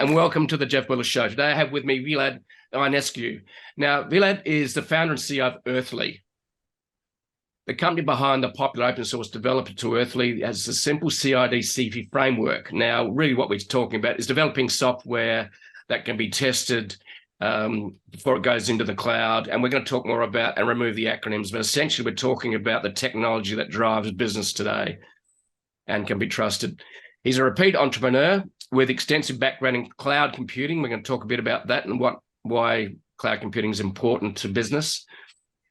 and welcome to the Jeff Willis Show. Today I have with me Vlad Ionescu. Now, Vlad is the founder and CEO of 𝓲𝓪𝓻. The company behind the popular open source developer to 𝓲𝓲 has a simple CI/CD framework. Now, really what we're talking about is developing software that can be tested before it goes into the cloud. And we're going to talk more about and remove the acronyms, but essentially we're talking about the technology that drives business today and can be trusted. He's a repeat entrepreneur with extensive background in cloud computing. We're going to talk a bit about that and why cloud computing is important to business.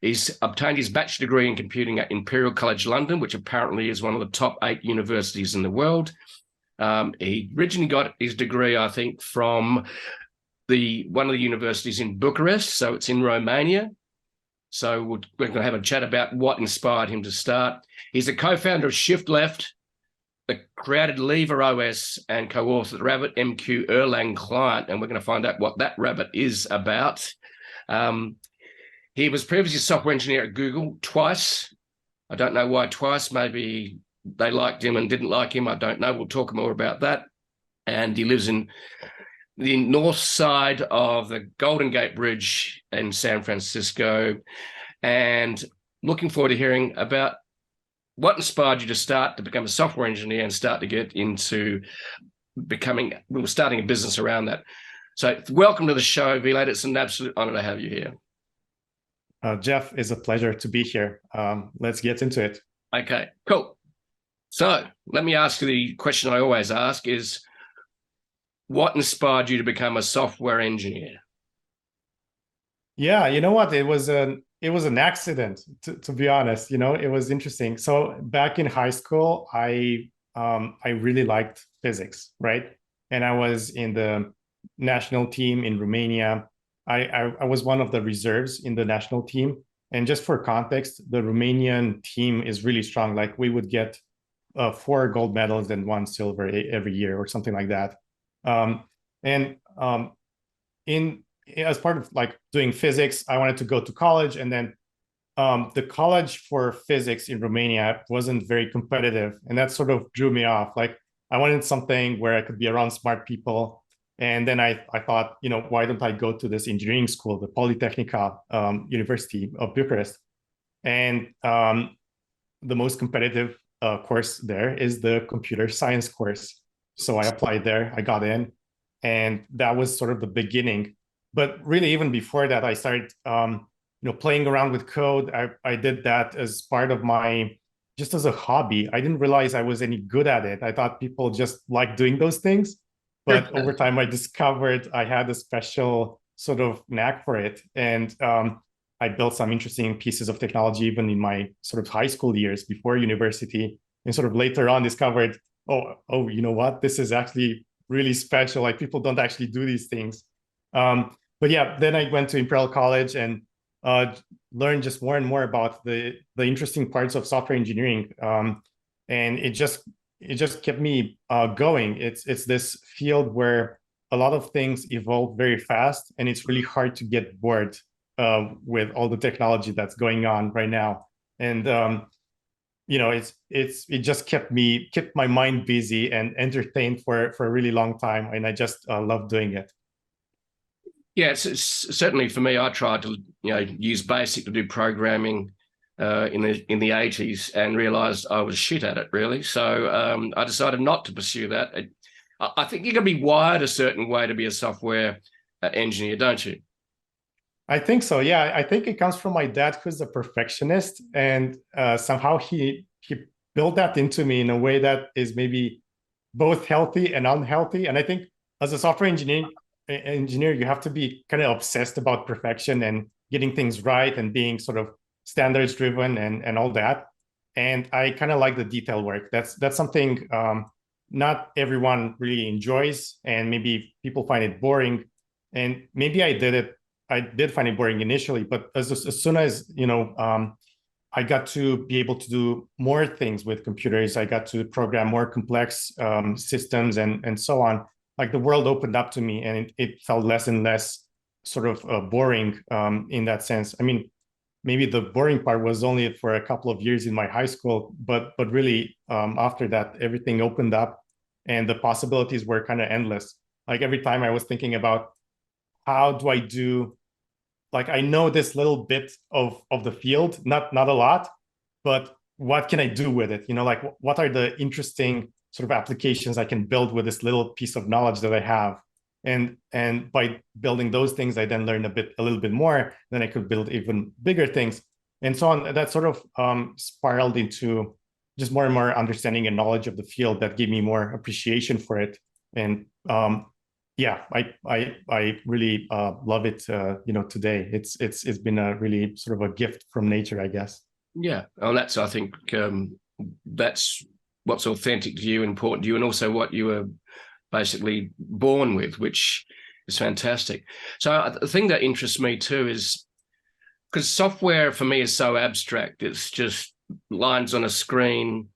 He's obtained his bachelor degree in computing at Imperial College London, which apparently is one of the top 8 universities in the world. He originally got his degree, I think, from one of the universities in Bucharest, so it's in Romania. So we're going to have a chat about what inspired him to start. He's a co-founder of Shift Left, that created 𝓲𝓵 and co-authored RabbitMQ Erlang client, and we're going to find out what that rabbit is about. He was previously a software engineer at Google twice. I don't know why twice. Maybe they liked him and didn't like him. I don't know. We'll talk more about that. And he lives in the north side of the Golden Gate Bridge in San Francisco. And looking forward to hearing about what inspired you to start to become a software engineer and start to get into starting a business around that. So welcome to the show, Vlad. It's an absolute honor to have you here. Jeff, it's a pleasure to be here. Let's get into it. Okay, cool. So let me ask you the question I always ask is, what inspired you to become a software engineer? Yeah, you know what? It was an accident, to be honest. You know, it was interesting. So back in high school, I really liked physics, right? And I was in the national team in Romania. I was one of the reserves in the national team. And just for context, the Romanian team is really strong. Like we would get 4 gold medals and 1 silver every year or something like that. As part of like doing physics, I wanted to go to college, and then the college for physics in Romania wasn't very competitive, and that sort of drew me off. Like I wanted something where I could be around smart people, and then I thought, you know, why don't I go to this engineering school, the Polytechnica University of Bucharest, and the most competitive course there is the computer science course. So I applied there, I got in, and that was sort of the beginning. But really, even before that, I started, playing around with code. I did that as part of just as a hobby. I didn't realize I was any good at it. I thought people just like doing those things. But over time, I discovered I had a special sort of knack for it. And I built some interesting pieces of technology, even in my sort of high school years before university. And sort of later on discovered, oh, you know what? This is actually really special. Like people don't actually do these things. But yeah, then I went to Imperial College and learned just more and more about the interesting parts of software engineering, and it just kept me going. It's this field where a lot of things evolve very fast, and it's really hard to get bored with all the technology that's going on right now. And it just kept my mind busy and entertained for a really long time, and I just love doing it. Yeah, it's certainly for me. I tried to use BASIC to do programming in the 80s and realized I was shit at it, really. So I decided not to pursue that. I think you're going to be wired a certain way to be a software engineer, don't you? I think so. Yeah, I think it comes from my dad, who's a perfectionist, and somehow he built that into me in a way that is maybe both healthy and unhealthy. And I think as a software engineer, you have to be kind of obsessed about perfection and getting things right and being sort of standards driven and all that. And I kind of like the detail work. That's something not everyone really enjoys, and maybe people find it boring. And maybe I did find it boring initially, but as soon as I got to be able to do more things with computers, I got to program more complex systems and so on. Like the world opened up to me, and it felt less and less sort of boring in that sense. I mean, maybe the boring part was only for a couple of years in my high school, but really after that, everything opened up and the possibilities were kind of endless. Like every time I was thinking about how do I do, like I know this little bit of the field, not a lot, but what can I do with it? Like what are the interesting sort of applications I can build with this little piece of knowledge that I have? And by building those things, I then learn a little bit more. Then I could build even bigger things, and so on. That sort of spiraled into just more and more understanding and knowledge of the field that gave me more appreciation for it. And yeah, I really love it. Today it's been a really sort of a gift from nature, I guess. Yeah, well, I think that's what's authentic to you, important to you, and also what you were basically born with, which is fantastic. So the thing that interests me too is because software for me is so abstract. It's just lines on a screen.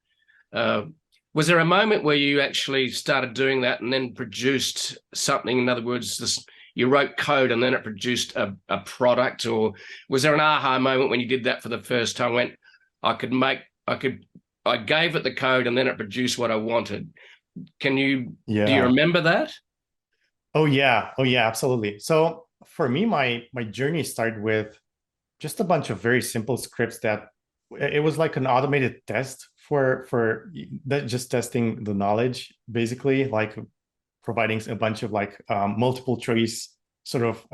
Was there a moment where you actually started doing that and then produced something? In other words, you wrote code and then it produced a product, or was there an aha moment when you did that for the first time? Went, I gave it the code and then it produced what I wanted. Do you remember that? Oh yeah, absolutely. So for me, my journey started with just a bunch of very simple scripts that it was like an automated test for just testing the knowledge, basically, like providing a bunch of like multiple choice sort of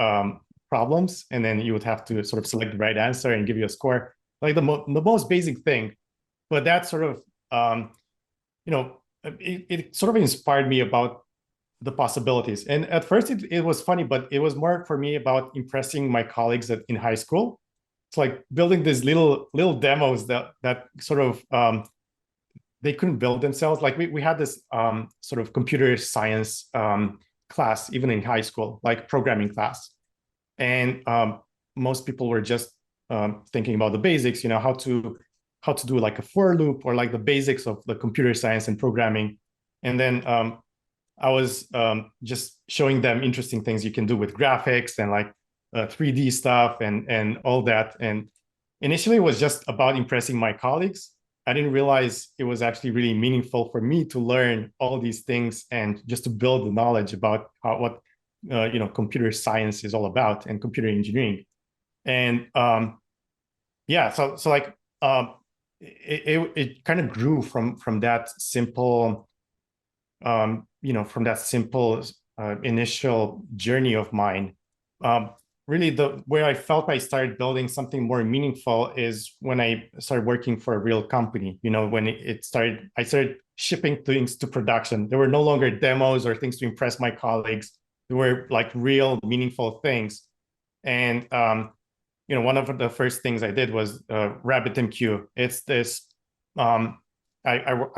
problems, and then you would have to sort of select the right answer and give you a score, like the most basic thing. But that sort of it sort of inspired me about the possibilities. And at first it was funny, but it was more for me about impressing my colleagues in high school. It's like building these little demos that sort of they couldn't build themselves. Like we had this sort of computer science class even in high school, like programming class, and most people were just thinking about the basics, how to do like a for loop, or like the basics of the computer science and programming. And then I was just showing them interesting things you can do with graphics and like 3D stuff and all that. And initially it was just about impressing my colleagues. I didn't realize it was actually really meaningful for me to learn all these things and just to build the knowledge about what computer science is all about and computer engineering. And yeah, so like it kind of grew from that simple initial journey of mine. Really, where I felt I started building something more meaningful is when I started working for a real company. When I started shipping things to production. There were no longer demos or things to impress my colleagues. There were like real meaningful things. And one of the first things I did was RabbitMQ. It's this. I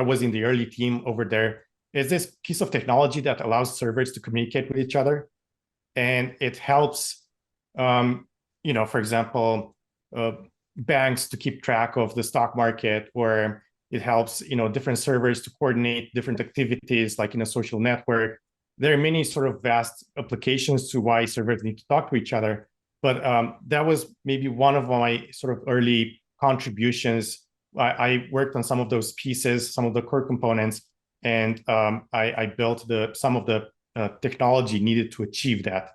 was in the early team over there. It's this piece of technology that allows servers to communicate with each other, and it helps. For example, banks to keep track of the stock market, or it helps, different servers to coordinate different activities, like in a social network. There are many sort of vast applications to why servers need to talk to each other. But that was maybe one of my sort of early contributions. I worked on some of those pieces, some of the core components, and I built some of the technology needed to achieve that.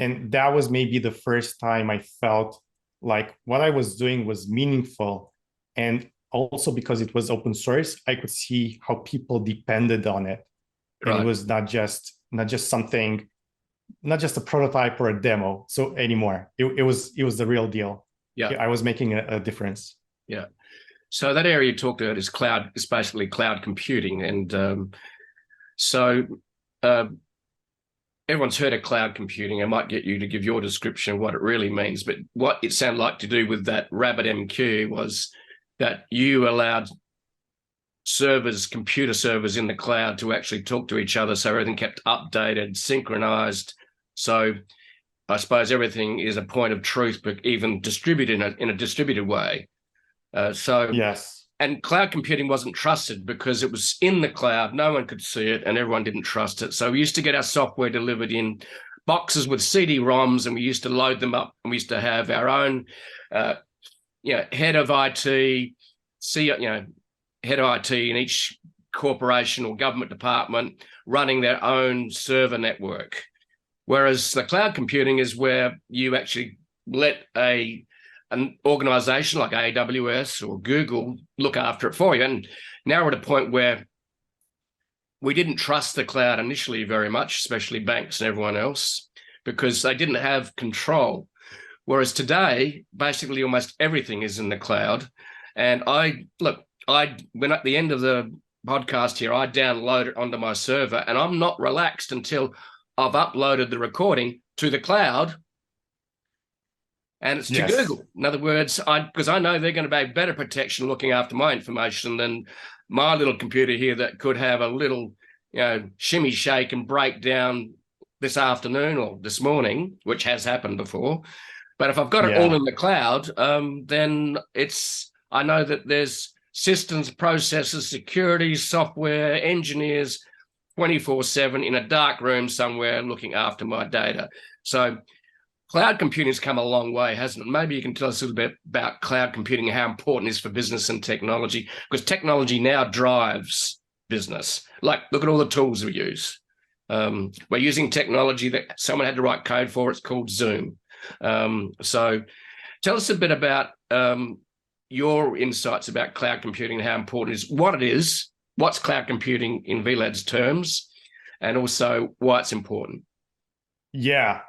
And that was maybe the first time I felt like what I was doing was meaningful. And also because it was open source, I could see how people depended on it. Right. And it was not just something, not just a prototype or a demo anymore. It was the real deal. Yeah, I was making a difference. Yeah. So that area you talked about is cloud, is basically cloud computing. And everyone's heard of cloud computing. I might get you to give your description of what it really means, but what it sounded like to do with that RabbitMQ was that you allowed computer servers in the cloud to actually talk to each other, so everything kept updated, synchronized. So I suppose everything is a point of truth, but even distributed in a distributed way. Yes. And cloud computing wasn't trusted because it was in the cloud. No one could see it and everyone didn't trust it. So we used to get our software delivered in boxes with CD-ROMs, and we used to load them up, and we used to have our own head of IT, head of IT in each corporation or government department running their own server network. Whereas the cloud computing is where you actually let an organization like AWS or Google look after it for you. And now we're at a point where we didn't trust the cloud initially very much, especially banks and everyone else, because they didn't have control. Whereas today, basically almost everything is in the cloud. And when at the end of the podcast here, I download it onto my server, and I'm not relaxed until I've uploaded the recording to the cloud, and it's to Google. In other words, because I know they're going to be better protection looking after my information than my little computer here that could have a little, shimmy, shake and break down this afternoon or this morning, which has happened before. But if I've got it all in the cloud, then I know that there's systems, processes, security, software, engineers, 24/7 in a dark room somewhere looking after my data. So cloud computing's come a long way, hasn't it? Maybe you can tell us a little bit about cloud computing and how important it is for business and technology, because technology now drives business. Like, look at all the tools we use. We're using technology that someone had to write code for. It's called Zoom. So tell us a bit about your insights about cloud computing and how important it is, what it is, what's cloud computing in Vlad's terms, and also why it's important. Yeah.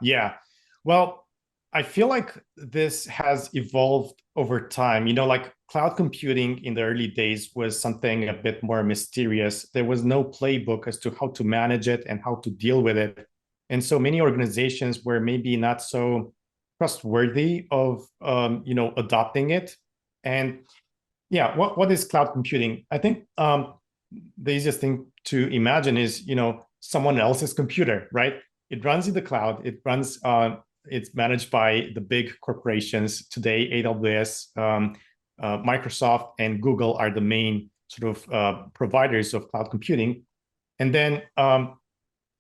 Well, I feel like this has evolved over time. Like cloud computing in the early days was something a bit more mysterious. There was no playbook as to how to manage it and how to deal with it. And so many organizations were maybe not so trustworthy of, adopting it. And yeah, what is cloud computing? I think the easiest thing to imagine is, someone else's computer, right? It runs in the cloud. It's managed by the big corporations today. AWS, Microsoft, and Google are the main sort of providers of cloud computing. And then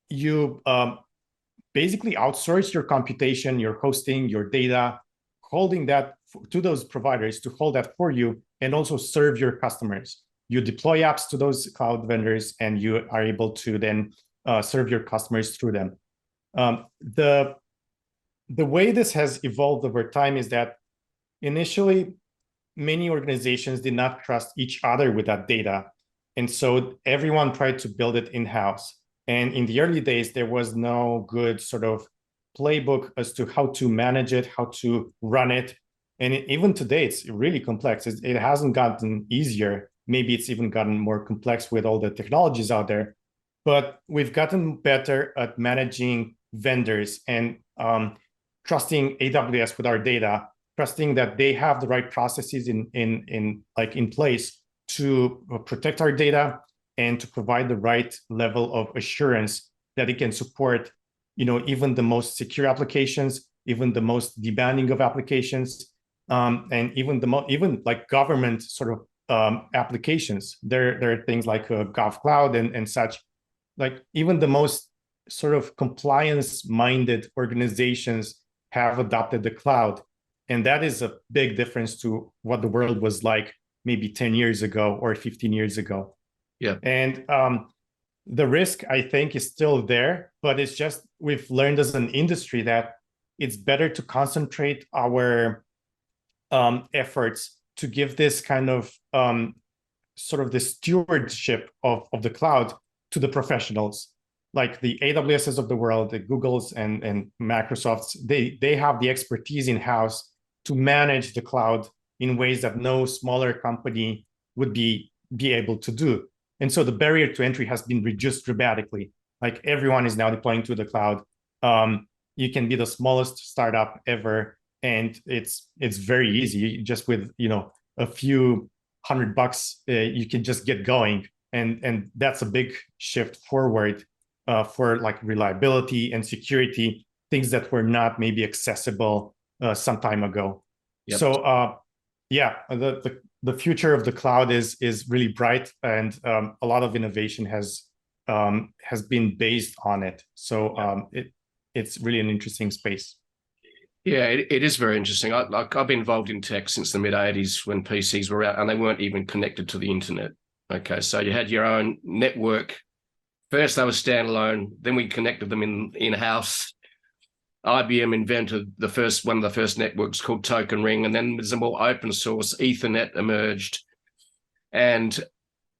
you basically outsource your computation, your hosting, your data, holding that to those providers to hold that for you, and also serve your customers. You deploy apps to those cloud vendors, and you are able to then serve your customers through them. The way this has evolved over time is that initially, many organizations did not trust each other with that data. And so everyone tried to build it in-house. And in the early days, there was no good sort of playbook as to how to manage it, how to run it. And even today, it's really complex. It hasn't gotten easier. Maybe it's even gotten more complex with all the technologies out there. But we've gotten better at managing vendors and trusting AWS with our data, trusting that they have the right processes in place to protect our data and to provide the right level of assurance that it can support, even the most secure applications, even the most demanding of applications, and even like government sort of applications. There are things like GovCloud and such. Like even the most sort of compliance-minded organizations have adopted the cloud. And that is a big difference to what the world was like maybe 10 years ago or 15 years ago. Yeah. And the risk, I think, is still there, but it's just we've learned as an industry that it's better to concentrate our efforts to give this kind of sort of the stewardship of the cloud to the professionals. Like the AWSs of the world, the Googles and Microsofts, they have the expertise in-house to manage the cloud in ways that no smaller company would be able to do. And so the barrier to entry has been reduced dramatically. Like everyone is now deploying to the cloud. You can be the smallest startup ever, and it's very easy. Just with a few $100, you can just get going, and that's a big shift forward. For like reliability and security, things that were not maybe accessible some time ago. Yep. So the future of the cloud is really bright, and a lot of innovation has been based on it. So it's really an interesting space. Yeah, it is very interesting. I've been involved in tech since the mid-'80s when PCs were out and they weren't even connected to the internet. Okay, so you had your own network. First, they were standalone. Then we connected them in-house. IBM invented one of the first networks called Token Ring, and then there's a more open source Ethernet emerged. And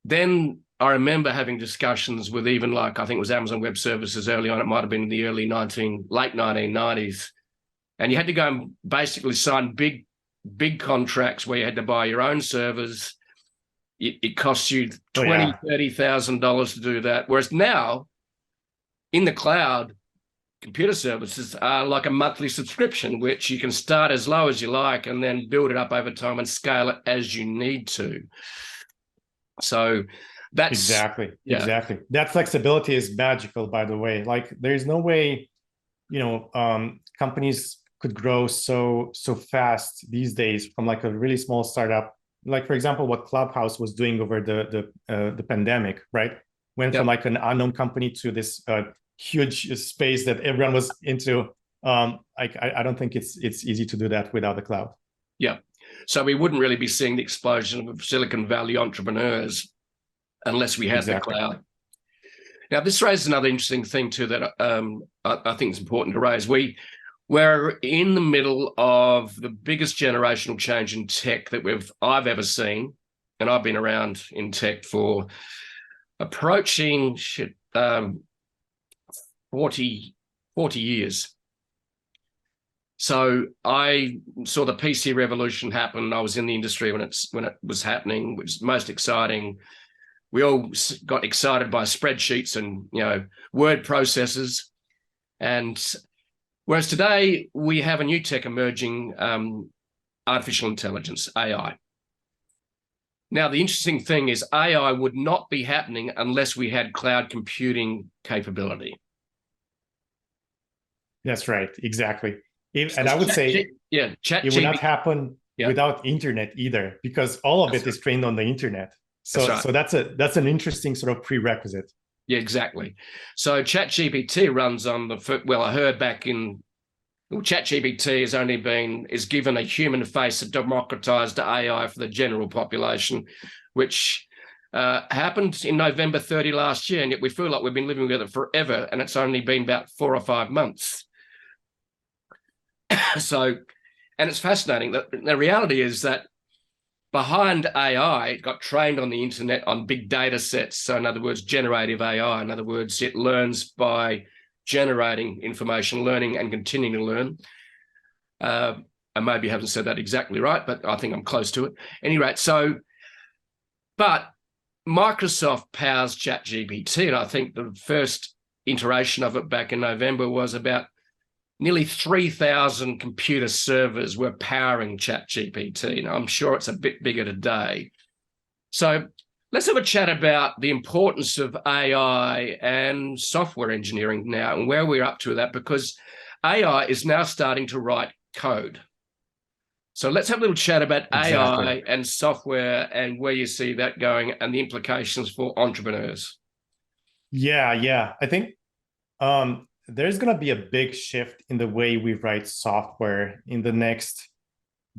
then I remember having discussions with even I think it was Amazon Web Services early on. It might have been in the late 1990s. And you had to go and basically sign big contracts where you had to buy your own servers. It costs you $20,000-$30,000 to do that. Whereas now, in the cloud, computer services are like a monthly subscription, which you can start as low as you like and then build it up over time and scale it as you need to. So that's exactly. That flexibility is magical, by the way. Like, there's no way, companies could grow so fast these days from like a really small startup. Like, for example, what Clubhouse was doing over the pandemic, right? Went from like an unknown company to this huge space that everyone was into. I don't think it's easy to do that without the cloud. Yeah. So we wouldn't really be seeing the explosion of Silicon Valley entrepreneurs unless we had the cloud. Now, this raises another interesting thing too that I think is important to raise. We're in the middle of the biggest generational change in tech that I've ever seen, and I've been around in tech for approaching 40 years. So I saw the PC revolution happen. I was in the industry when it was happening, which is most exciting. We all got excited by spreadsheets and word processors. And whereas today we have a new tech emerging, artificial intelligence, AI. Now, the interesting thing is AI would not be happening unless we had cloud computing capability. That's right, exactly. And I would say it would not happen without internet either, because all of it is trained on the internet. So that's an interesting sort of prerequisite. Yeah, exactly. So ChatGPT runs on I heard back in ChatGPT is given a human face, a democratized AI for the general population, which happened in November 30 last year, and yet we feel like we've been living with it forever, and it's only been about 4 or 5 months. And it's fascinating. The reality is that behind AI, it got trained on the internet on big data sets. So in other words, generative AI. In other words, it learns by generating information, learning and continuing to learn. I maybe haven't said that exactly right, but I think I'm close to it. Anyway, but Microsoft powers ChatGPT, and I think the first iteration of it back in November was about nearly 3,000 computer servers were powering ChatGPT. Now, I'm sure it's a bit bigger today. So let's have a chat about the importance of AI and software engineering now and where we're up to with that, because AI is now starting to write code. So let's have a little chat about AI and software and where you see that going and the implications for entrepreneurs. Yeah. I think there's going to be a big shift in the way we write software in the next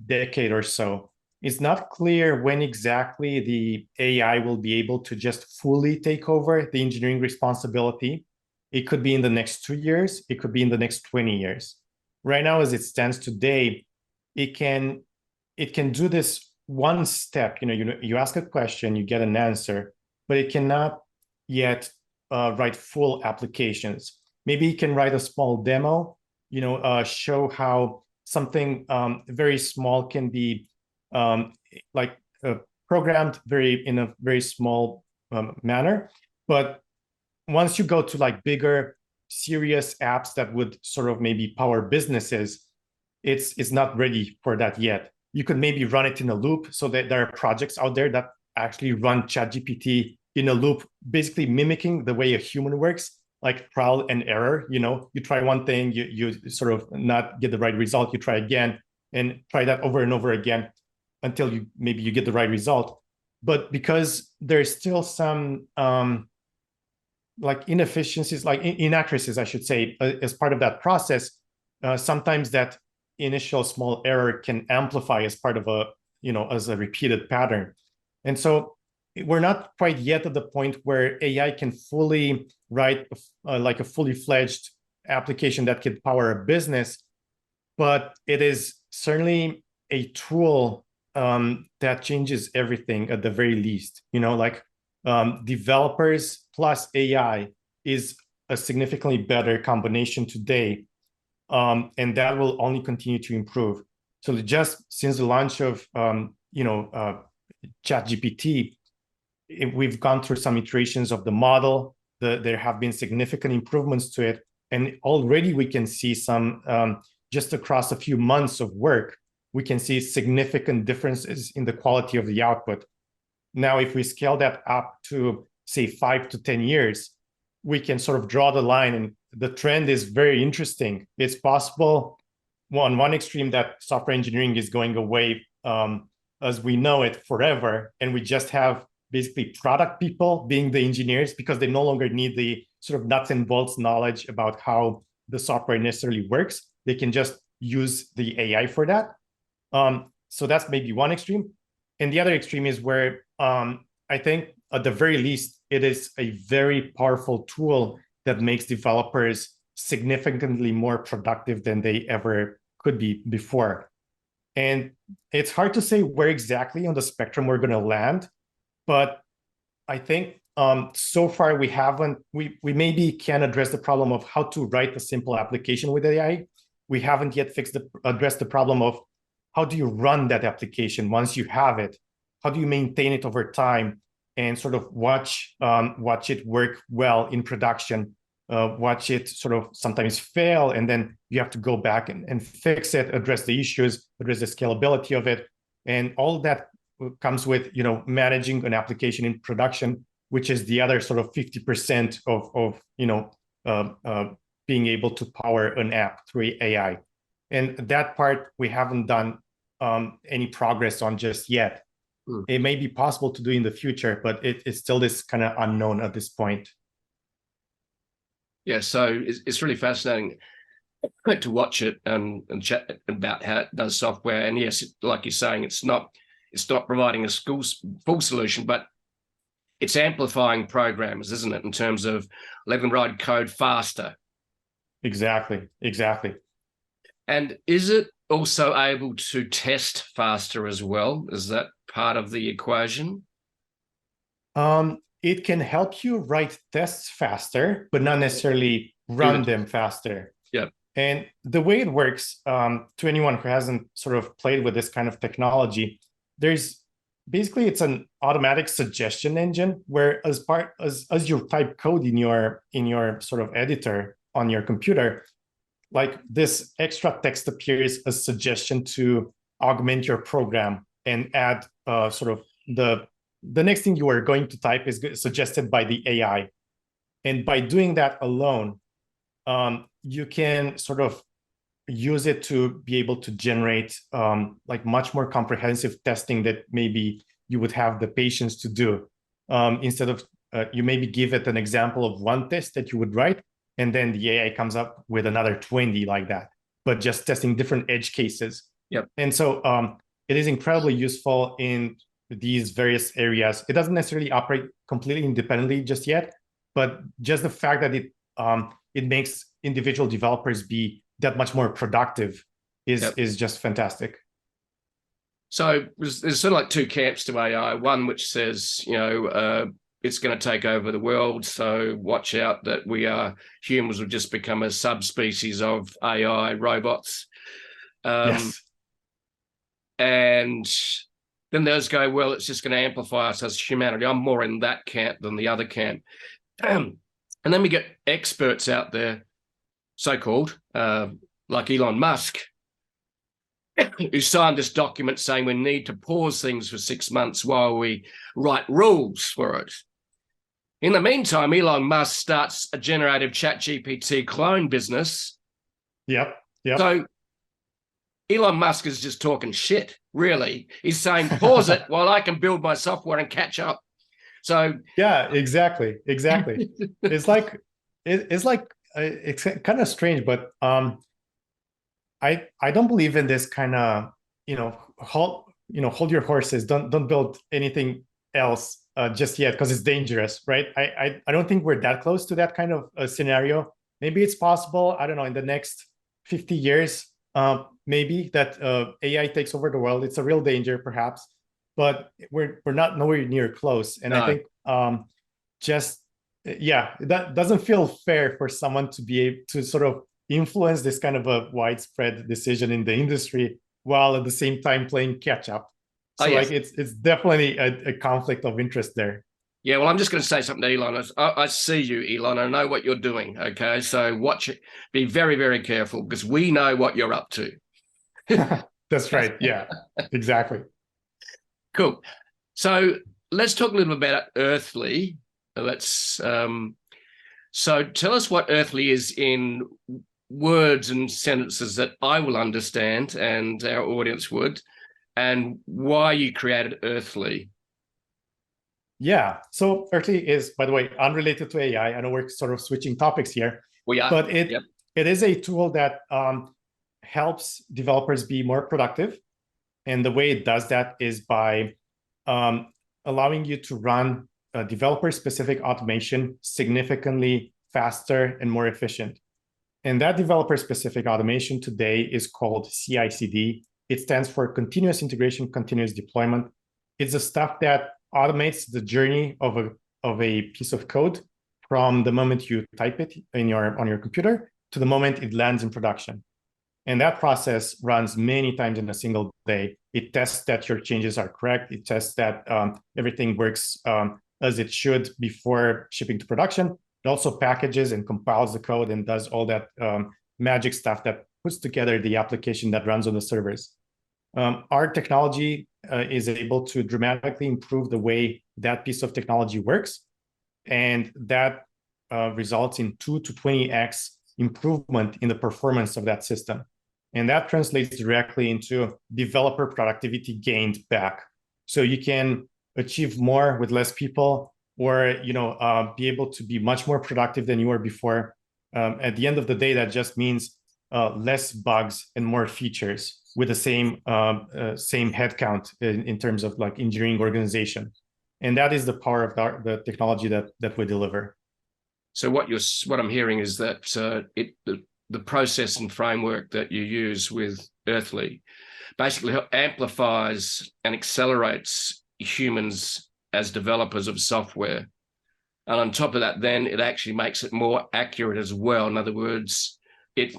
decade or so. It's not clear when exactly the AI will be able to just fully take over the engineering responsibility. It could be in the next 2 years. It could be in the next 20 years. Right now, as it stands today, it can do this one step. You ask a question, you get an answer, but it cannot yet write full applications. Maybe you can write a small demo, show how something very small can be programmed in a very small manner. But once you go to like bigger, serious apps that would sort of maybe power businesses, it's not ready for that yet. You could maybe run it in a loop, so that there are projects out there that actually run ChatGPT in a loop, basically mimicking the way a human works. Like trial and error, you try one thing, you sort of not get the right result, you try again and try that over and over again until you get the right result. But because there's still some like inefficiencies, like inaccuracies, I should say, as part of that process, sometimes that initial small error can amplify as part of as a repeated pattern. And so we're not quite yet at the point where AI can fully write like a fully fledged application that can power a business, but it is certainly a tool that changes everything at the very least. Like developers plus AI is a significantly better combination today, and that will only continue to improve. So just since the launch of ChatGPT, we've gone through some iterations of the model. There have been significant improvements to it, and already we can see some just across a few months of work, we can see significant differences in the quality of the output. Now, if we scale that up to, say, 5 to 10 years, we can sort of draw the line, and the trend is very interesting. It's possible on one extreme that software engineering is going away as we know it forever, and we just have basically product people being the engineers because they no longer need the sort of nuts and bolts knowledge about how the software necessarily works. They can just use the AI for that. So that's maybe one extreme. And the other extreme is where I think at the very least, it is a very powerful tool that makes developers significantly more productive than they ever could be before. And it's hard to say where exactly on the spectrum we're going to land, but I think so far we maybe can address the problem of how to write a simple application with AI. We haven't yet addressed the problem of how do you run that application once you have it? How do you maintain it over time and sort of watch it work well in production, watch it sort of sometimes fail, and then you have to go back and fix it, address the issues, address the scalability of it. And all that comes with managing an application in production, which is the other sort of 50% of being able to power an app through AI. And that part we haven't done any progress on just yet. It may be possible to do in the future, but it's still this kind of unknown at this point. Yeah, so it's really fascinating to watch it and chat about how it does software. And yes, like you're saying, it's not providing a full solution, but it's amplifying programmers, isn't it, in terms of letting them write code faster. Exactly. And is it also able to test faster as well? Is that part of the equation? It can help you write tests faster, but not necessarily run them faster. Yeah. And the way it works, to anyone who hasn't sort of played with this kind of technology, there's basically it's an automatic suggestion engine where as you type code in your sort of editor on your computer, like this extra text appears as suggestion to augment your program and add sort of the next thing you are going to type is suggested by the AI. And by doing that alone, you can sort of use it to be able to generate like much more comprehensive testing that maybe you would have the patience to do. Instead of you maybe give it an example of one test that you would write, and then the AI comes up with another 20 like that, but just testing different edge cases. Yep. And so it is incredibly useful in these various areas. It doesn't necessarily operate completely independently just yet, but just the fact that it makes individual developers be that much more productive is just fantastic. So there's sort of like two camps to AI. One which says, it's going to take over the world, so watch out that humans will just become a subspecies of AI robots. Yes. And then those go, well, it's just going to amplify us as humanity. I'm more in that camp than the other camp. And then we get experts out there, so-called, like Elon Musk, who signed this document saying we need to pause things for 6 months while we write rules for it. In the meantime, Elon Musk starts a generative ChatGPT clone business. Yep. So Elon Musk is just talking shit, really. He's saying, pause it while I can build my software and catch up. So yeah, exactly. It's kind of strange, but I don't believe in this kind of hold your horses, don't build anything else just yet because it's dangerous, right? I don't think we're that close to that kind of scenario. Maybe it's possible, I don't know, in the next 50 years, maybe that AI takes over the world. It's a real danger, perhaps, but we're not nowhere near close. And I think that doesn't feel fair for someone to be able to sort of influence this kind of a widespread decision in the industry while at the same time playing catch up. So like it's definitely a conflict of interest there. Yeah, well, I'm just going to say something to Elon. I see you, Elon. I know what you're doing. Okay, so watch it. Be very, very careful because we know what you're up to. That's right. Yeah, exactly. Cool. So let's talk a little bit about Earthly. So tell us what Earthly is in words and sentences that I will understand and our audience would, and why you created Earthly. Yeah, so Earthly is, by the way, unrelated to AI. I know we're sort of switching topics here. We are. But it is a tool that helps developers be more productive. And the way it does that is by allowing you to run developer-specific automation significantly faster and more efficient. And that developer-specific automation today is called CI/CD. It stands for Continuous Integration, Continuous Deployment. It's the stuff that automates the journey of a piece of code from the moment you type it on your computer to the moment it lands in production. And that process runs many times in a single day. It tests that your changes are correct. It tests that everything works as it should before shipping to production. It also packages and compiles the code and does all that magic stuff that puts together the application that runs on the servers. Our technology is able to dramatically improve the way that piece of technology works. And that results in 2 to 20x improvement in the performance of that system. And that translates directly into developer productivity gained back. So you can achieve more with less people, or be able to be much more productive than you were before. At the end of the day, that just means less bugs and more features with the same headcount in terms of like engineering organization. And that is the power of the technology that we deliver. So what I'm hearing is that the process and framework that you use with Earthly basically amplifies and accelerates humans as developers of software. And on top of that, then it actually makes it more accurate as well. In other words, it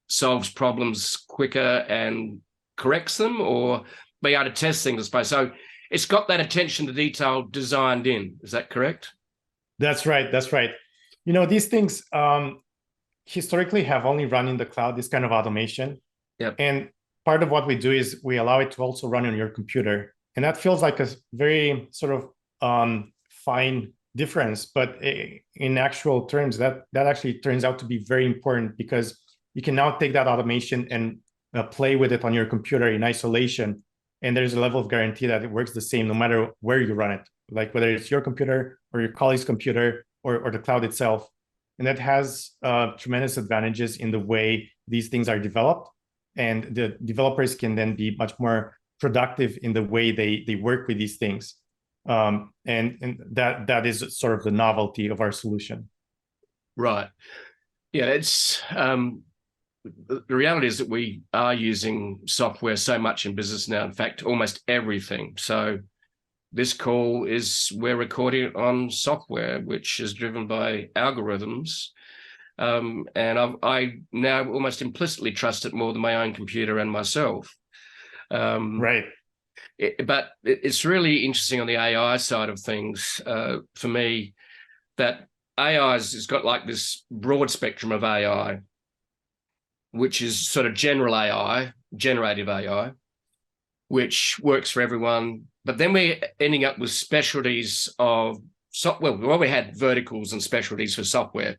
solves problems quicker and corrects them, or be able to test things, I suppose. So it's got that attention to detail designed in. Is that correct? That's right. That's right. These things historically have only run in the cloud, this kind of automation. Yep. And part of what we do is we allow it to also run on your computer. And that feels like a very sort of fine difference. But in actual terms, that actually turns out to be very important, because you can now take that automation and play with it on your computer in isolation. And there's a level of guarantee that it works the same no matter where you run it, like whether it's your computer or your colleague's computer or the cloud itself. And that has tremendous advantages in the way these things are developed. And the developers can then be much more productive in the way they work with these things. And that is sort of the novelty of our solution. Right. Yeah, it's the reality is that we are using software so much in business now. In fact, almost everything. So this call we're recording it on software, which is driven by algorithms. And I now almost implicitly trust it more than my own computer and myself. Right. But it's really interesting on the AI side of things for me, that AI has got like this broad spectrum of AI, which is sort of general AI, generative AI, which works for everyone. But then we're ending up with specialties of software. Well, we had verticals and specialties for software,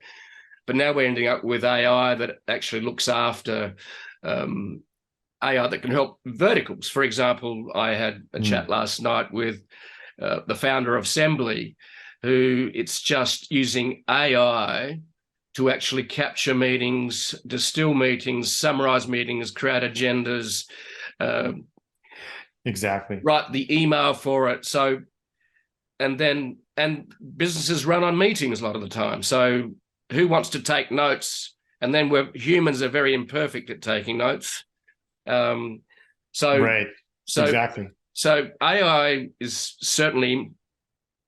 but now we're ending up with AI that actually looks after AI that can help verticals. For example, I had a chat last night with the founder of 𝓬𝓵, who it's just using AI to actually capture meetings, distill meetings, summarize meetings, create agendas. Exactly. Write the email for it. So and businesses run on meetings a lot of the time. So who wants to take notes? And then humans are very imperfect at taking notes. Right. Exactly. So AI is certainly,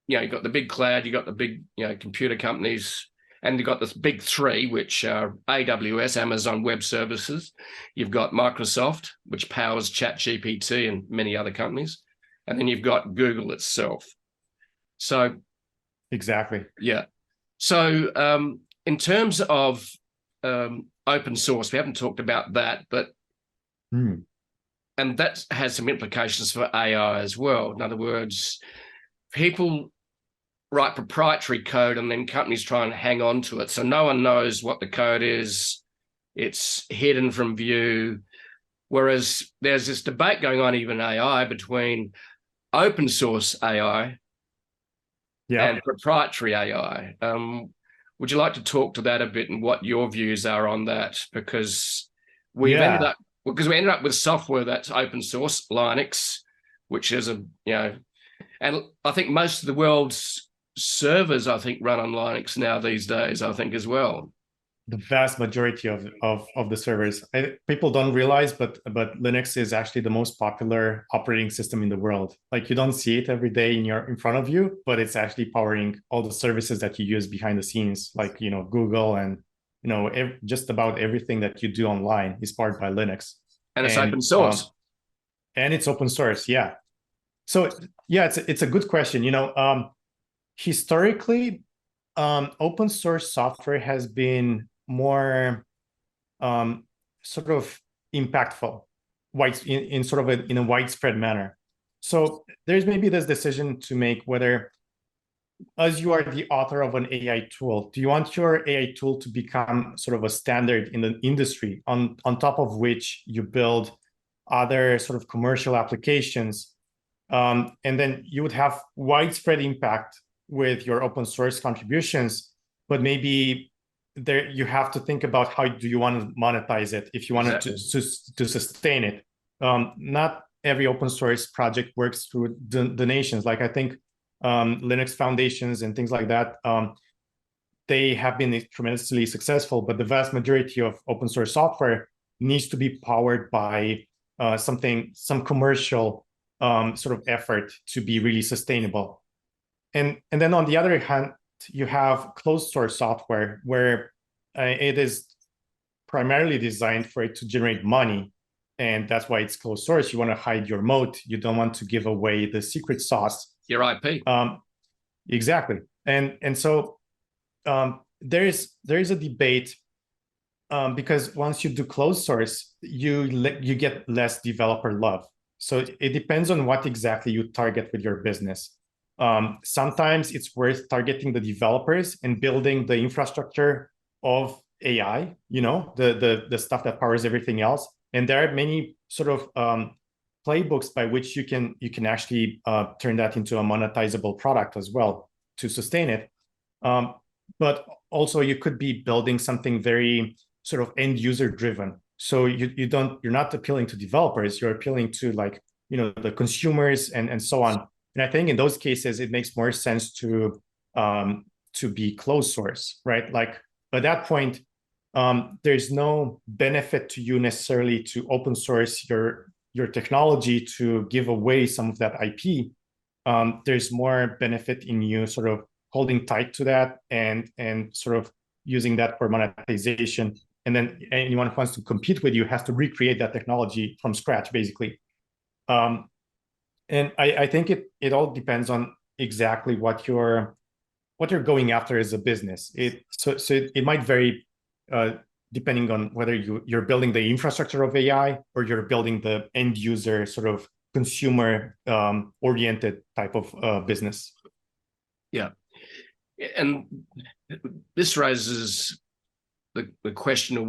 you've got the big cloud, you've got the big, computer companies, and you've got the big three, which are AWS, Amazon Web Services. You've got Microsoft, which powers ChatGPT and many other companies. And then you've got Google itself. So exactly. Yeah. So in terms of open source, we haven't talked about that, but and that has some implications for AI as well. In other words, people write proprietary code and then companies try and hang on to it. So no one knows what the code is. It's hidden from view. Whereas there's this debate going on, even AI, between open source AI and proprietary AI. Would you like to talk to that a bit and what your views are on that? Because we ended up with software that's open source, Linux, which is and I think most of the world's servers, run on Linux now these days, as well. The vast majority of the servers. People don't realize, but Linux is actually the most popular operating system in the world. Like, you don't see it every day in front of you, but it's actually powering all the services that you use behind the scenes, like Google and just about everything that you do online is powered by Linux. And it's open source. And it's open source, yeah. So yeah, it's a good question. Historically, open source software has been more sort of impactful, in a widespread manner. So there's maybe this decision to make whether, as you are the author of an AI tool, do you want your AI tool to become sort of a standard in the industry on top of which you build other sort of commercial applications, and then you would have widespread impact with your open source contributions, but maybe there you have to think about how do you want to monetize it if you want to sustain it. Not every open source project works through donations. Like, I think Linux foundations and things like that, they have been tremendously successful, but the vast majority of open source software needs to be powered by some commercial sort of effort to be really sustainable. And then on the other hand, you have closed source software where it is primarily designed for it to generate money. And that's why it's closed source. You want to hide your moat. You don't want to give away the secret sauce. Your IP. Exactly. And so there is a debate because once you do closed source, you get less developer love. So it depends on what exactly you target with your business. Sometimes it's worth targeting the developers and building the infrastructure of AI, the stuff that powers everything else. And there are many sort of playbooks by which you can actually turn that into a monetizable product as well to sustain it. But also you could be building something very sort of end user driven. So you're not appealing to developers, you're appealing to the consumers and so on. And I think in those cases, it makes more sense to be closed source, right? Like, at that point, there's no benefit to you necessarily to open source your technology to give away some of that IP. There's more benefit in you sort of holding tight to that and sort of using that for monetization. And then anyone who wants to compete with you has to recreate that technology from scratch, basically. And I think it all depends on exactly what you're going after as a business. So it might vary depending on whether you're building the infrastructure of AI or you're building the end user sort of consumer oriented type of business. Yeah, and this raises the question,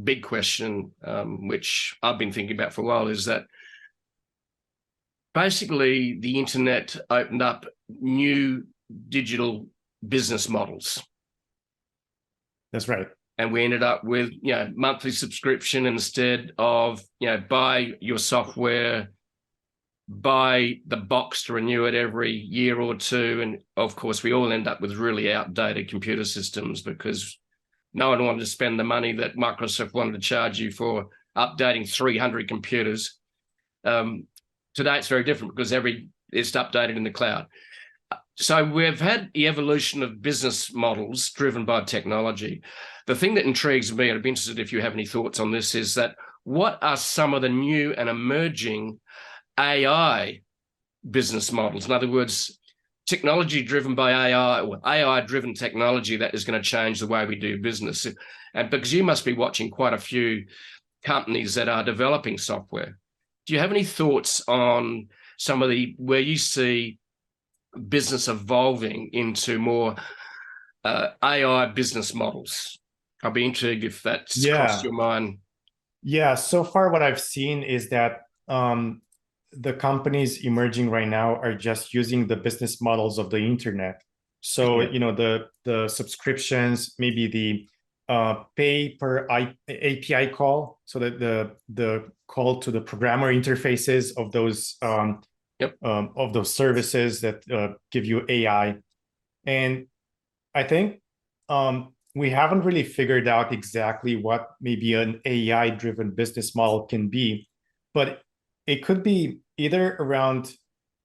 big question, which I've been thinking about for a while, is that basically the internet opened up new digital business models. That's right. And we ended up with monthly subscription instead of buy your software, buy the box to renew it every year or two. And of course, we all end up with really outdated computer systems because no one wanted to spend the money that Microsoft wanted to charge you for updating 300 computers. Today, it's very different because it's updated in the cloud. So we've had the evolution of business models driven by technology. The thing that intrigues me, and I'd be interested if you have any thoughts on this, is that what are some of the new and emerging AI business models? In other words, technology driven by AI, or AI-driven technology that is going to change the way we do business. And because you must be watching quite a few companies that are developing software, do you have any thoughts on some of where you see business evolving into more AI business models? I'll be intrigued if that's crossed your mind. Yeah, so far what I've seen is that the companies emerging right now are just using the business models of the internet. So, the subscriptions, maybe the pay per API call, so that the call to the programmer interfaces of those services that give you AI. And I think we haven't really figured out exactly what maybe an AI-driven business model can be, but it could be either around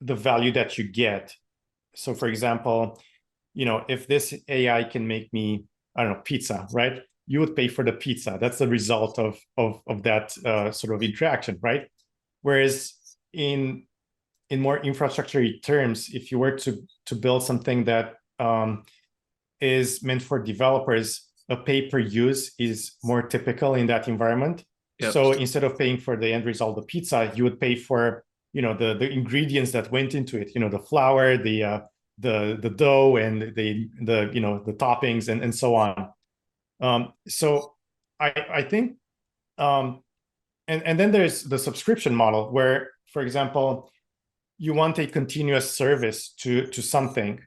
the value that you get. So for example, if this AI can make me, I don't know, pizza, right? You would pay for the pizza. That's the result of that sort of interaction, right? Whereas in more infrastructure terms, if you were to build something that is meant for developers, a pay per use is more typical in that environment. Yep. So instead of paying for the end result, the pizza, you would pay for the ingredients that went into it. The flour, the dough, and the toppings, and so on. So I think, and then there's the subscription model where, for example, you want a continuous service to something.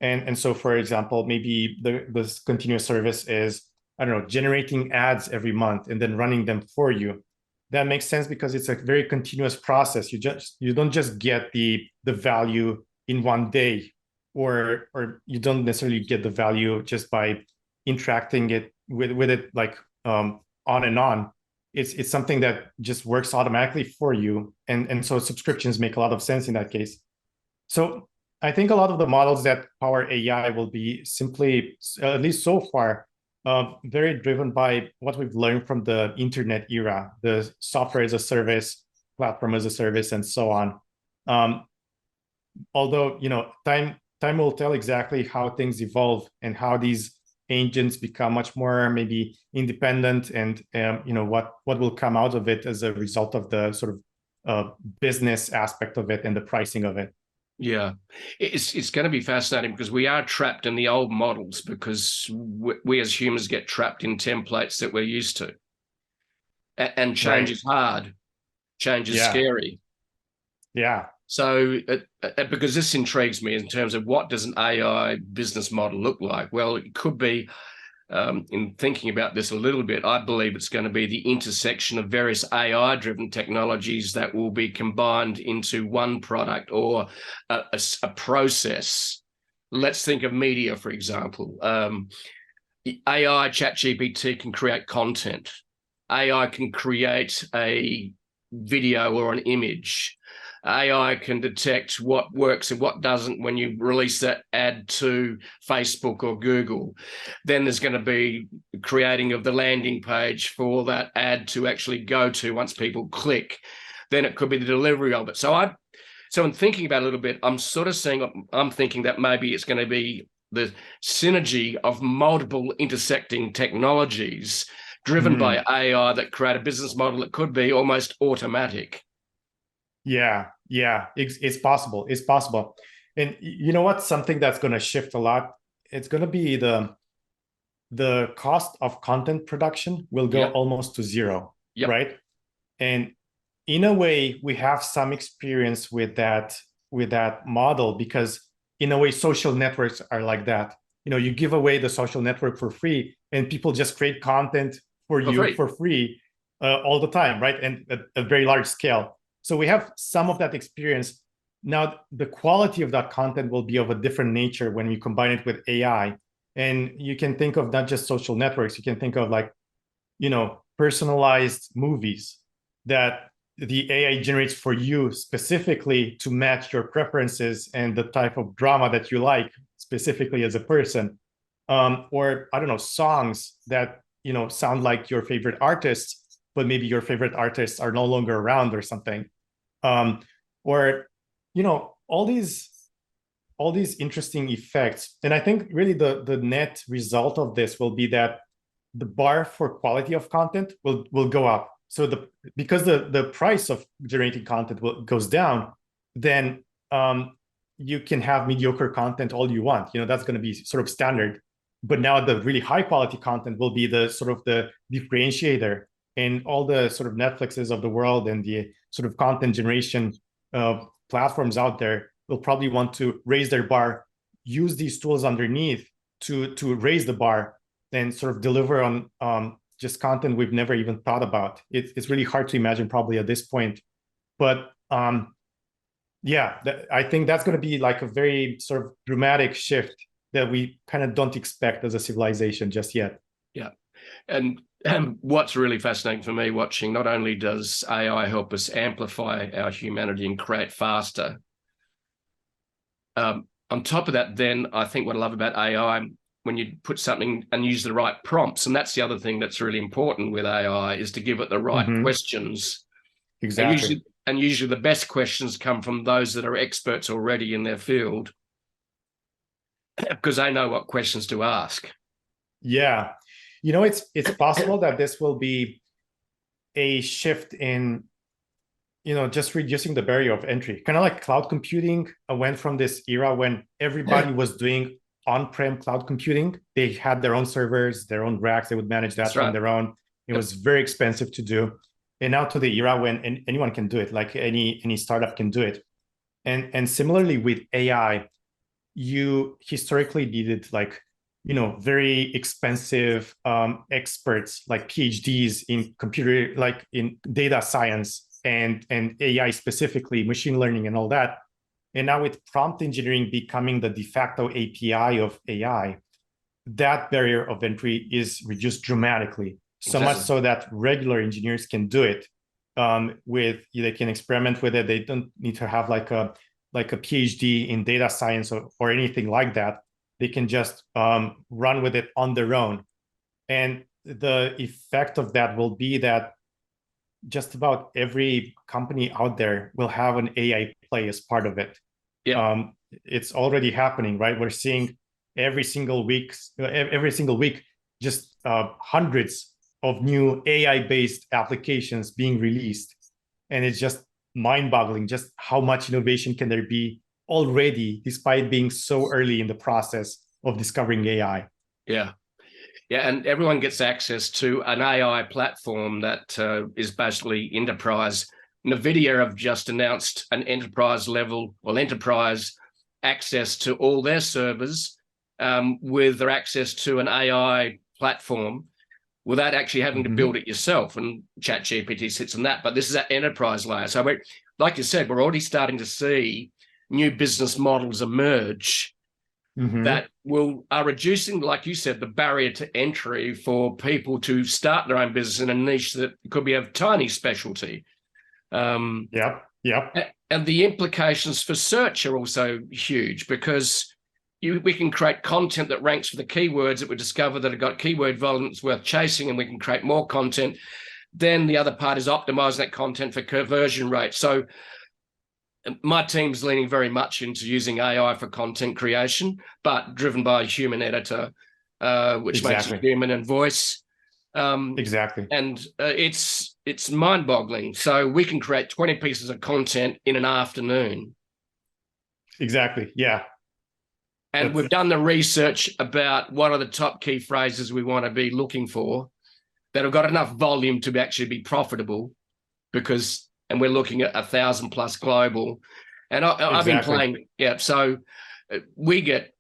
And so, for example, maybe this continuous service is, I don't know, generating ads every month and then running them for you. That makes sense because it's a very continuous process. You don't just get the value in one day, or you don't necessarily get the value just by interacting with it like on and on. It's something that just works automatically for you. And so subscriptions make a lot of sense in that case. So I think a lot of the models that power AI will be simply, at least so far, very driven by what we've learned from the internet era, the software as a service, platform as a service, and so on. Although, time will tell exactly how things evolve and how these agents become much more maybe independent, and what will come out of it as a result of the sort of business aspect of it and the pricing of it. Yeah, it's going to be fascinating because we are trapped in the old models because we as humans get trapped in templates that we're used to. And change is hard. Change is scary. Yeah. So because this intrigues me in terms of what does an AI business model look like? Well, it could be, in thinking about this a little bit, I believe it's going to be the intersection of various AI-driven technologies that will be combined into one product or a process. Let's think of media, for example. AI ChatGPT can create content. AI can create a video or an image. AI can detect what works and what doesn't when you release that ad to Facebook or Google. Then there's going to be creating of the landing page for that ad to actually go to once people click. Then it could be the delivery of it. So I'm thinking about it a little bit. I'm thinking that maybe it's going to be the synergy of multiple intersecting technologies driven by AI that create a business model that could be almost automatic. Yeah, it's possible. It's possible. And you know what? Something that's going to shift a lot, it's going to be the cost of content production will go almost to zero, right? And in a way, we have some experience with that model because in a way, social networks are like that. You give away the social network for free and people just create content for you for free all the time, right? And at a very large scale. So we have some of that experience. Now, the quality of that content will be of a different nature when you combine it with AI. And you can think of not just social networks, you can think of like, personalized movies that the AI generates for you specifically to match your preferences and the type of drama that you like specifically as a person. Or I don't know, songs that, sound like your favorite artists, but maybe your favorite artists are no longer around or something. Or, all these interesting effects. And I think really the net result of this will be that the bar for quality of content will go up. So because the price of generating content goes down, then you can have mediocre content all you want. That's going to be sort of standard. But now the really high quality content will be the sort of the differentiator, and all the sort of Netflixes of the world and the sort of content generation platforms out there will probably want to raise their bar, use these tools underneath to raise the bar, and sort of deliver on just content we've never even thought about. It's really hard to imagine probably at this point. But yeah, I think that's going to be like a very sort of dramatic shift that we kind of don't expect as a civilization just yet. Yeah. And what's really fascinating for me watching, not only does AI help us amplify our humanity and create faster, on top of that, then I think what I love about AI, when you put something and use the right prompts, and that's the other thing that's really important with AI, is to give it the right questions. Exactly. And usually the best questions come from those that are experts already in their field, because they know what questions to ask. Yeah. It's possible that this will be a shift in, just reducing the barrier of entry. Kind of like cloud computing went from this era when everybody was doing on-prem cloud computing. They had their own servers, their own racks. They would manage that on their own. It was very expensive to do. And now to the era when anyone can do it, like any startup can do it. And similarly with AI, you historically needed like, very expensive experts like PhDs in computer, like in data science and AI specifically, machine learning and all that. And now with prompt engineering becoming the de facto API of AI, that barrier of entry is reduced dramatically. So much so that regular engineers can do it. They can experiment with it. They don't need to have like a PhD in data science or anything like that. They can just run with it on their own. And the effect of that will be that just about every company out there will have an AI play as part of it. Yeah. It's already happening, right? We're seeing every single week, just hundreds of new AI-based applications being released. And it's just mind-boggling just how much innovation can there be already, despite being so early in the process of discovering AI. Yeah. Yeah, and everyone gets access to an AI platform that is basically enterprise. NVIDIA have just announced an enterprise access to all their servers with their access to an AI platform without actually having to build it yourself. And ChatGPT sits on that. But this is at enterprise layer. So like you said, we're already starting to see new business models emerge that are reducing, like you said, the barrier to entry for people to start their own business in a niche that could be of tiny specialty. And the implications for search are also huge, because we can create content that ranks for the keywords that we discover that have got keyword volume that's worth chasing, and we can create more content. Then the other part is optimizing that content for conversion rate. So my team's leaning very much into using AI for content creation, but driven by a human editor, which makes it human and voice. And it's mind-boggling. So we can create 20 pieces of content in an afternoon. And we've done the research about what are the top key phrases we want to be looking for that have got enough volume to actually be profitable, and we're looking at 1,000 plus global. And I've been playing, so we get,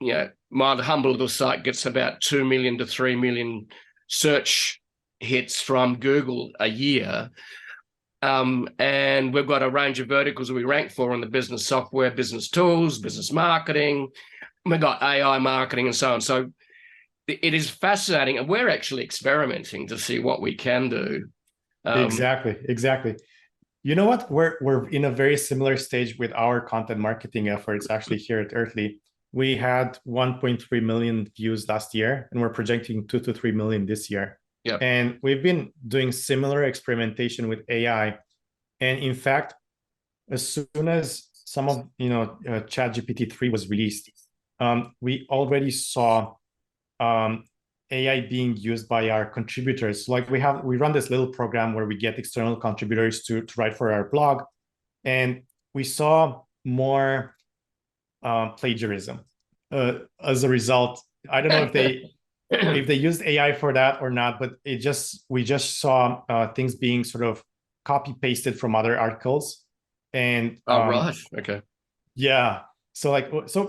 my humble little site gets about 2 million to 3 million search hits from Google a year. And we've got a range of verticals that we rank for in the business software, business tools, business marketing. We've got AI marketing and so on. So it is fascinating, and we're actually experimenting to see what we can do. Exactly. You know what? We're in a very similar stage with our content marketing efforts actually here at Earthly. We had 1.3 million views last year, and we're projecting 2 to 3 million this year. Yeah. And we've been doing similar experimentation with AI. And in fact, as soon as some of ChatGPT 3 was released, we already saw AI being used by our contributors. Like we run this little program where we get external contributors to write for our blog, and we saw more plagiarism as a result. I don't know if they used AI for that or not, but we just saw things being sort of copy pasted from other articles. And right, okay, yeah. So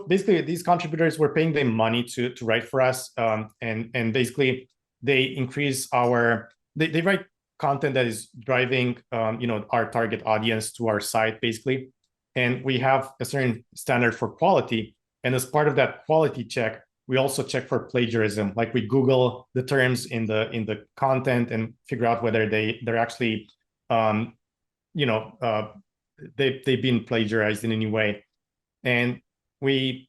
basically, these contributors were paying them money to write for us, and basically they increase they write content that is driving our target audience to our site basically, and we have a certain standard for quality. And as part of that quality check, we also check for plagiarism. Like we Google the terms in the content and figure out whether they're actually they've been plagiarized in any way. And it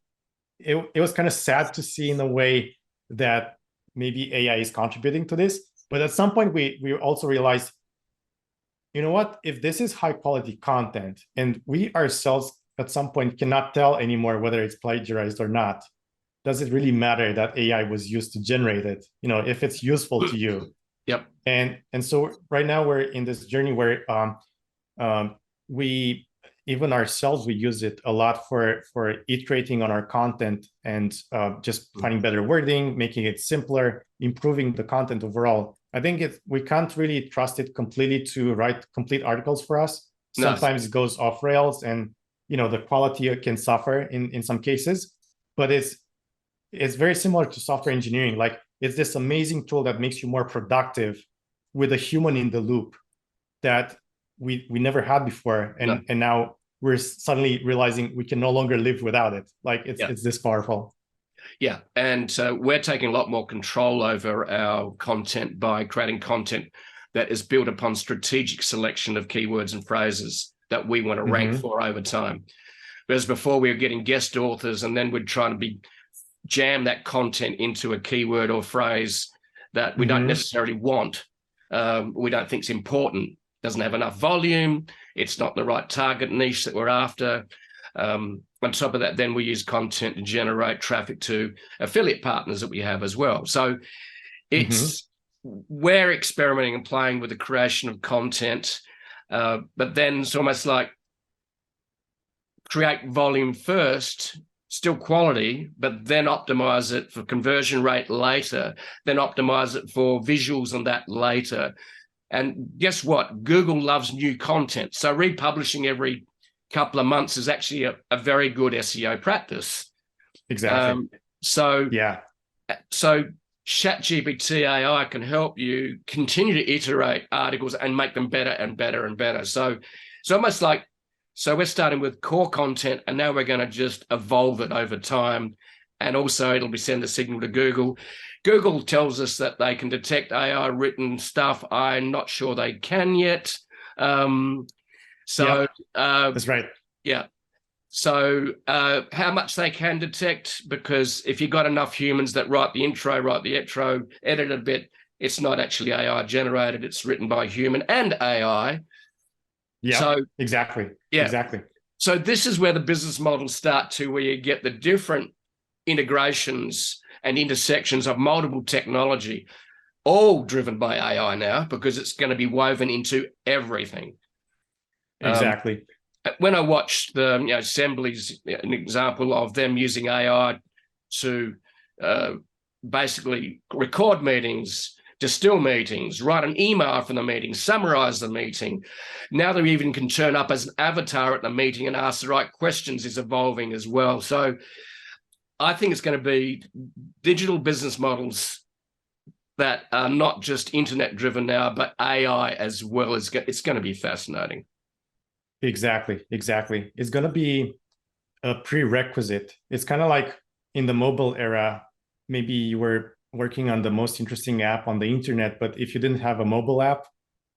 was kind of sad to see in a way that maybe AI is contributing to this. But at some point, we also realized, you know what, if this is high quality content and we ourselves at some point cannot tell anymore whether it's plagiarized or not, does it really matter that AI was used to generate it? If it's useful to you. Yep. And so right now we're in this journey where we even ourselves, we use it a lot for iterating on our content and just finding better wording, making it simpler, improving the content overall. I think we can't really trust it completely to write complete articles for us. Sometimes it goes off rails, and the quality can suffer in some cases. But it's very similar to software engineering. Like it's this amazing tool that makes you more productive with a human in the loop that we never had before, and now we're suddenly realizing we can no longer live without it. Like it's this powerful. Yeah, and we're taking a lot more control over our content by creating content that is built upon strategic selection of keywords and phrases that we want to rank for over time. Whereas before we were getting guest authors, and then we'd try to jam that content into a keyword or phrase that we don't necessarily want. We don't think it's important. Doesn't have enough volume. It's not the right target niche that we're after. On top of that, then we use content to generate traffic to affiliate partners that we have as well. So we're experimenting and playing with the creation of content, but then it's almost like create volume first, still quality, but then optimize it for conversion rate later, then optimize it for visuals on that later. And guess what? Google loves new content. So republishing every couple of months is actually a very good SEO practice. Exactly. So ChatGPT AI can help you continue to iterate articles and make them better and better and better. So it's almost like, we're starting with core content, and now we're going to just evolve it over time. And also it'll be send a signal to Google. Google tells us that they can detect AI written stuff. I'm not sure they can yet. That's right. Yeah. So how much they can detect, because if you've got enough humans that write the intro, edit a bit, it's not actually AI generated. It's written by human and AI. Yeah, so, exactly. Yeah. Exactly. So this is where the business models start to, where you get the different integrations and intersections of multiple technology, all driven by AI now, because it's going to be woven into everything. Exactly. When I watched the assemblies, an example of them using AI to basically record meetings, distill meetings, write an email for the meeting, summarize the meeting. Now they even can turn up as an avatar at the meeting and ask the right questions, is evolving as well. So I think it's going to be digital business models that are not just internet driven now, but AI as well. It's going to be fascinating. Exactly. It's going to be a prerequisite. It's kind of like in the mobile era, maybe you were working on the most interesting app on the internet, but if you didn't have a mobile app,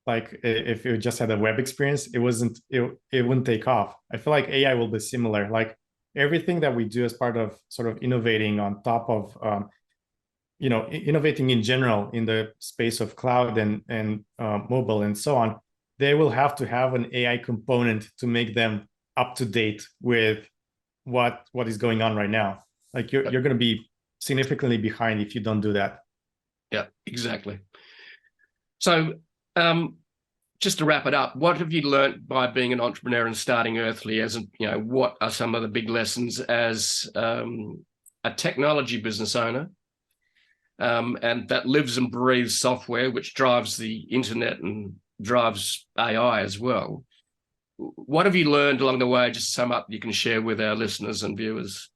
like if you just had a web experience, it wouldn't take off. I feel like AI will be similar. Like everything that we do as part of sort of innovating on top of innovating in general in the space of cloud and mobile and so on, they will have to have an AI component to make them up to date with what is going on right now. Like you're going to be significantly behind if you don't do that. Yeah, exactly. So just to wrap it up, what have you learned by being an entrepreneur and starting Earthly? What are some of the big lessons as a technology business owner and that lives and breathes software, which drives the internet and drives AI as well? What have you learned along the way? Just to sum up, you can share with our listeners and viewers.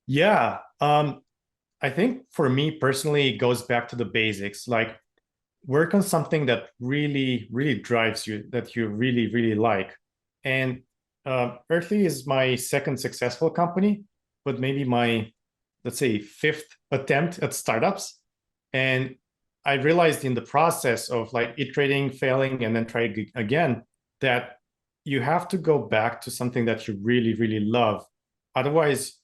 Yeah, I think for me personally, it goes back to the basics. Like work on something that really, really drives you, that you really, really like. And Earthly is my second successful company, but maybe my, let's say, fifth attempt at startups. And I realized in the process of like iterating, failing, and then trying again, that you have to go back to something that you really, really love. Otherwise,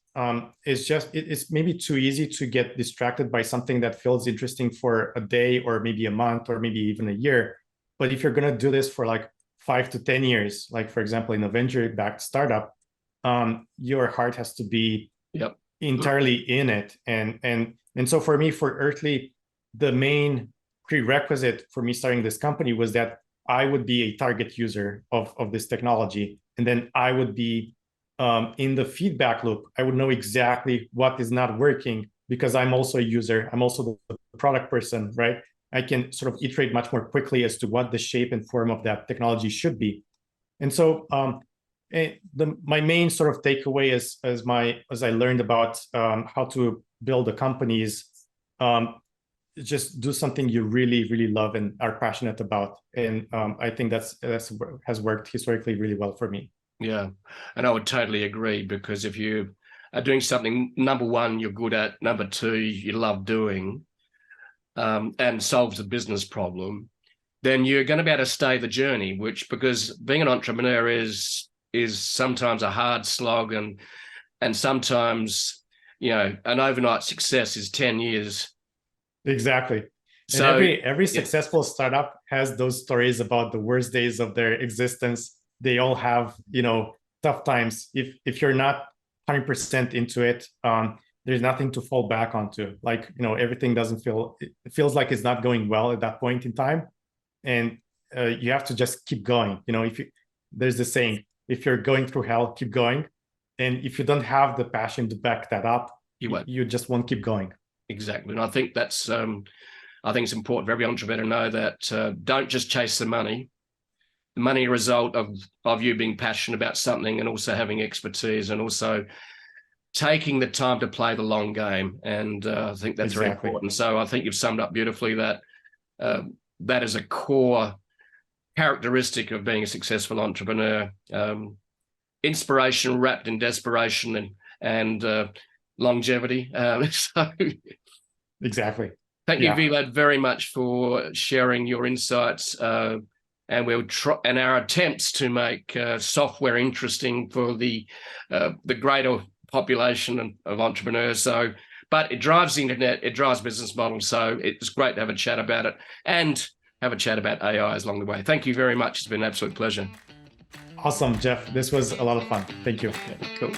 it's maybe too easy to get distracted by something that feels interesting for a day or maybe a month or maybe even a year. But if you're going to do this for like 5 to 10 years, like for example, in a venture-backed startup, your heart has to be entirely in it. And so for me, for Earthly, the main prerequisite for me starting this company was that I would be a target user of this technology. And then I would be in the feedback loop. I would know exactly what is not working because I'm also a user. I'm also the product person, right? I can sort of iterate much more quickly as to what the shape and form of that technology should be. And so my main sort of takeaway as I learned about how to build a company is just do something you really, really love and are passionate about. And I think that's has worked historically really well for me. Yeah, and I would totally agree, because if you are doing something, number one, you're good at, number two, you love doing, and solves a business problem, then you're going to be able to stay the journey, because being an entrepreneur is sometimes a hard slog, and sometimes, an overnight success is 10 years. Exactly. So and every successful startup has those stories about the worst days of their existence. They all have, tough times. If you're not 100% into it, there's nothing to fall back onto. Like, everything it feels like it's not going well at that point in time. And you have to just keep going. There's the saying, if you're going through hell, keep going. And if you don't have the passion to back that up, you just won't keep going. Exactly. And I think that's, I think it's important for every entrepreneur to know that don't just chase the money. The money result of you being passionate about something and also having expertise and also taking the time to play the long game. And I think that's very important. So I think you've summed up beautifully that that is a core characteristic of being a successful entrepreneur. Inspiration wrapped in desperation and longevity. Exactly. Thank you, Vlad, very much for sharing your insights. And we'll try, and our attempts to make software interesting for the greater population of entrepreneurs. So, but it drives the internet, it drives business models. So it's great to have a chat about it and have a chat about AI along the way. Thank you very much. It's been an absolute pleasure. Awesome, Jeff. This was a lot of fun. Thank you. Yeah, cool.